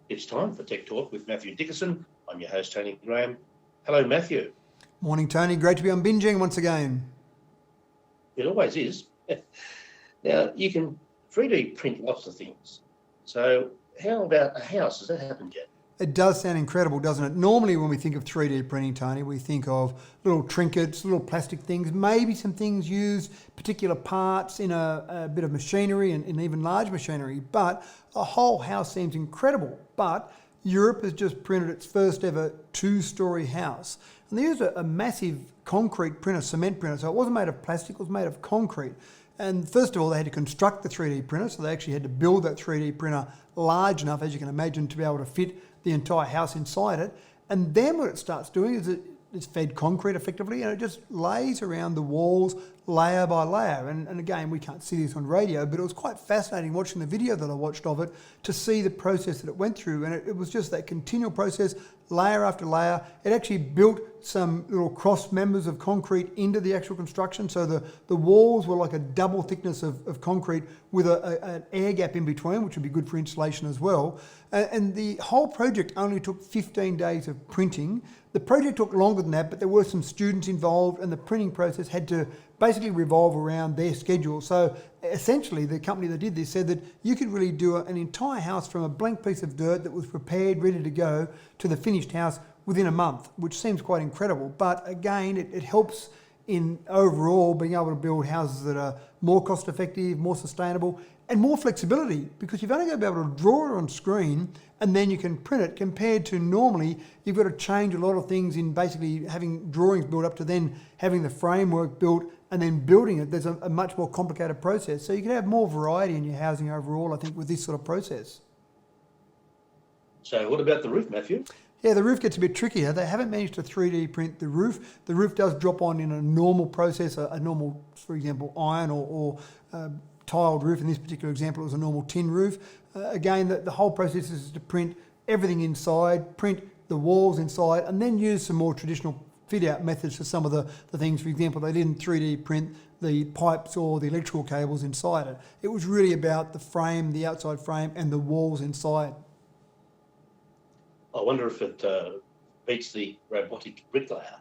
It's time for Tech Talk with Mathew Dickerson. I'm your host, Tony Graham. Hello, Matthew. Morning, Tony. Great to be on Binjang once again. It always is. Now, you can 3D print lots of things. So how about a house? Has that happened yet? It does sound incredible, doesn't it? Normally when we think of 3D printing, Tony, we think of little trinkets, little plastic things, maybe some things used, particular parts in a bit of machinery and even large machinery. But a whole house seems incredible. But Europe has just printed its first ever 2-story house. And they used a massive concrete printer, cement printer. So it wasn't made of plastic, it was made of concrete. And first of all, they had to construct the 3D printer. So they actually had to build that 3D printer large enough, as you can imagine, to be able to fit the entire house inside it. And then what it starts doing is it's fed concrete effectively, and it just lays around the walls layer by layer. And again, we can't see this on radio, but it was quite fascinating watching the video that I watched of it to see the process that it went through. And it was just that continual process, layer after layer. It actually built some little cross members of concrete into the actual construction. So the walls were like a double thickness of concrete with an air gap in between, which would be good for insulation as well. And the whole project only took 15 days of printing. The project took longer than that, but there were some students involved, and the printing process had to basically revolve around their schedule. So essentially, the company that did this said that you could really do an entire house from a blank piece of dirt that was prepared, ready to go, to the finished house within a month, which seems quite incredible. But again, it helps in overall being able to build houses that are more cost effective, more sustainable, and more flexibility, because you've only got to be able to draw it on screen and then you can print it, compared to normally you've got to change a lot of things in basically having drawings built up to then having the framework built and then building it. There's a much more complicated process. So you can have more variety in your housing overall, I think, with this sort of process. So what about the roof, Matthew? Yeah, the roof gets a bit trickier. They haven't managed to 3D print the roof. The roof does drop on in a normal process, a normal, for example, iron or tiled roof. In this particular example, it was a normal tin roof. Again, the whole process is to print everything inside, print the walls inside, and then use some more traditional fit-out methods for some of the things. For example, they didn't 3D print the pipes or the electrical cables inside it. It was really about the frame, the outside frame, and the walls inside. I wonder if it beats the robotic bricklayer.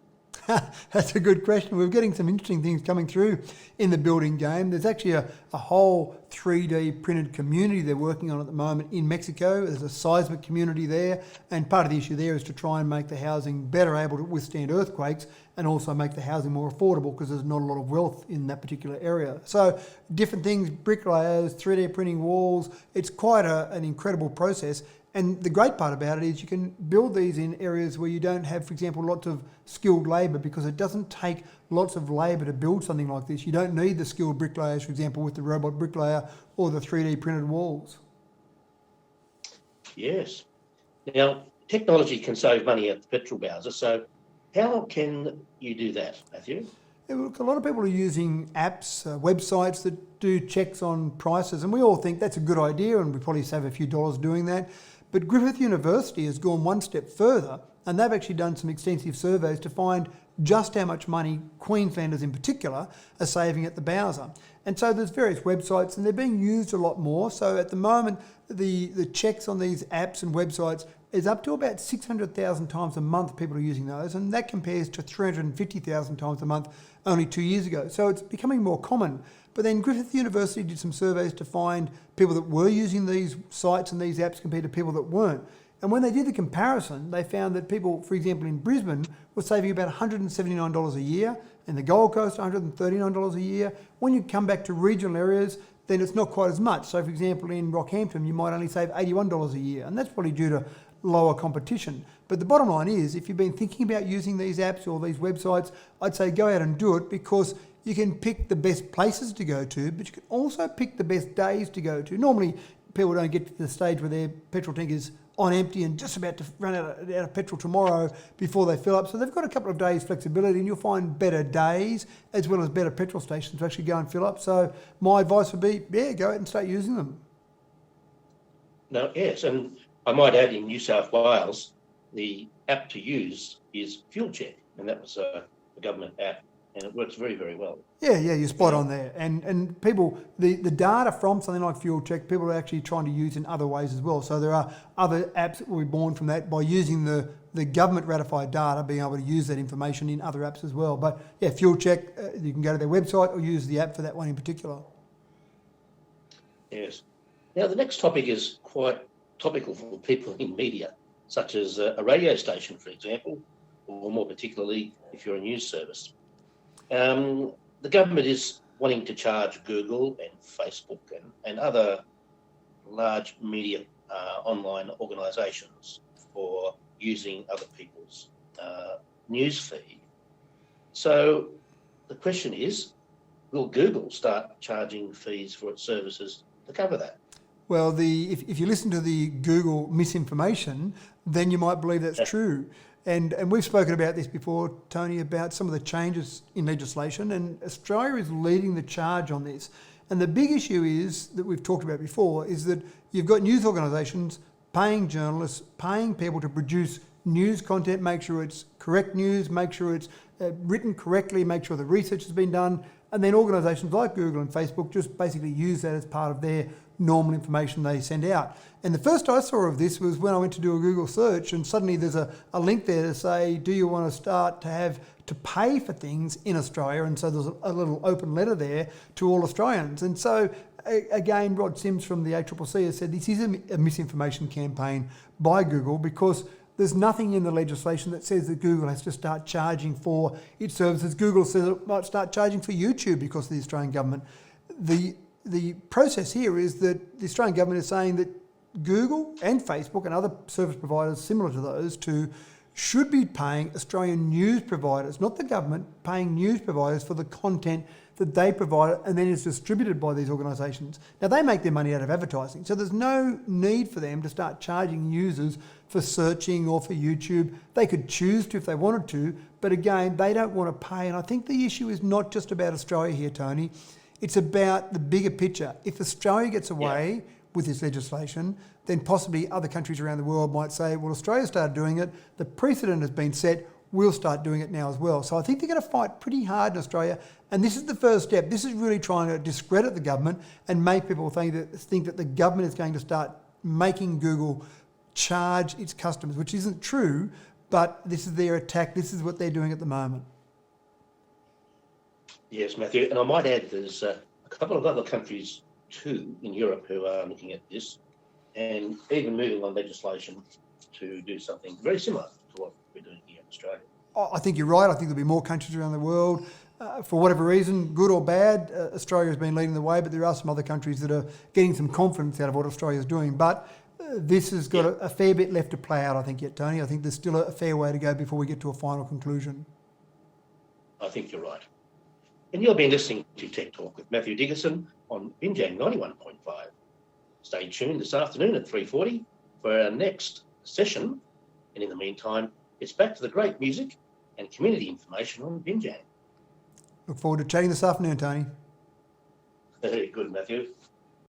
That's a good question. We're getting some interesting things coming through in the building game. There's actually a whole 3D printed community they're working on at the moment in Mexico. There's a seismic community there, and part of the issue there is to try and make the housing better able to withstand earthquakes and also make the housing more affordable, because there's not a lot of wealth in that particular area. So different things, bricklayers, 3D printing walls, it's quite an incredible process. And the great part about it is you can build these in areas where you don't have, for example, lots of skilled labour, because it doesn't take lots of labour to build something like this. You don't need the skilled bricklayers, for example, with the robot bricklayer or the 3D printed walls. Yes. Now, technology can save money at the petrol bowser, so how can you do that, Matthew? Yeah, look, a lot of people are using apps, websites that do checks on prices, and we all think that's a good idea, and we probably save a few dollars doing that. But Griffith University has gone one step further, and they've actually done some extensive surveys to find just how much money Queenslanders in particular are saving at the Bowser. And so there's various websites, and they're being used a lot more. So at the moment, the checks on these apps and websites is up to about 600,000 times a month people are using those, and that compares to 350,000 times a month only 2 years ago. So it's becoming more common. But then Griffith University did some surveys to find people that were using these sites and these apps compared to people that weren't. And when they did the comparison, they found that people, for example, in Brisbane were saving about $179 a year, in the Gold Coast $139 a year. When you come back to regional areas, then it's not quite as much. So for example, in Rockhampton, you might only save $81 a year, and that's probably due to lower competition. But the bottom line is, if you've been thinking about using these apps or these websites, I'd say go out and do it, because you can pick the best places to go to, but you can also pick the best days to go to. Normally, people don't get to the stage where their petrol tank is on empty and just about to run out of petrol tomorrow before they fill up. So they've got a couple of days flexibility, and you'll find better days as well as better petrol stations to actually go and fill up. So my advice would be, go out and start using them. No, yes, and I might add, in New South Wales, the app to use is Fuel Check, and that was a government app and it works very, very well. Yeah, you're spot Yeah. on there. And people, the data from something like Fuel Check, people are actually trying to use in other ways as well. So there are other apps that will be born from that by using the government ratified data, being able to use that information in other apps as well. But yeah, Fuel Check, you can go to their website or use the app for that one in particular. Yes. Now, the next topic is quite topical for people in media, such as a radio station, for example, or more particularly if you're a news service. The government is wanting to charge Google and Facebook and other large media online organisations for using other people's news feed. So the question is, will Google start charging fees for its services to cover that? Well, if you listen to the Google misinformation, then you might believe that's true. And we've spoken about this before, Tony, about some of the changes in legislation, and Australia is leading the charge on this. And the big issue is, that we've talked about before, is that you've got news organisations paying journalists, paying people to produce news content, make sure it's correct news, make sure it's written correctly, make sure the research has been done, and then organisations like Google and Facebook just basically use that as part of their normal information they send out. And the first I saw of this was when I went to do a Google search, and suddenly there's a link there to say, do you want to start to have to pay for things in Australia? And so there's a little open letter there to all Australians. And so again, Rod Sims from the ACCC has said this is a misinformation campaign by Google, because there's nothing in the legislation that says that Google has to start charging for its services. Google says it might start charging for YouTube because of the Australian government. The process here is that the Australian government is saying that Google and Facebook and other service providers similar to those two should be paying Australian news providers, not the government, paying news providers for the content that they provide and then is distributed by these organisations. Now, they make their money out of advertising, so there's no need for them to start charging users for searching or for YouTube. They could choose to if they wanted to, but again, they don't want to pay. And I think the issue is not just about Australia here, Tony. It's about the bigger picture. If Australia gets away with this legislation, then possibly other countries around the world might say, well, Australia started doing it, the precedent has been set, we'll start doing it now as well. So I think they're going to fight pretty hard in Australia, and this is the first step. This is really trying to discredit the government and make people think that the government is going to start making Google charge its customers, which isn't true, but this is their attack. This is what they're doing at the moment. Yes, Matthew, and I might add there's a couple of other countries too in Europe who are looking at this and even moving on legislation to do something very similar to what we're doing here in Australia. I think you're right. I think there'll be more countries around the world. For whatever reason, good or bad, Australia has been leading the way, but there are some other countries that are getting some confidence out of what Australia is doing. But this has got a fair bit left to play out, I think, yet, Tony. I think there's still a fair way to go before we get to a final conclusion. I think you're right. And you'll be listening to Tech Talk with Mathew Dickerson on Binjang 91.5. Stay tuned this afternoon at 3:40 for our next session. And in the meantime, it's back to the great music and community information on Binjang. Look forward to chatting this afternoon, Tony. Very good, Matthew.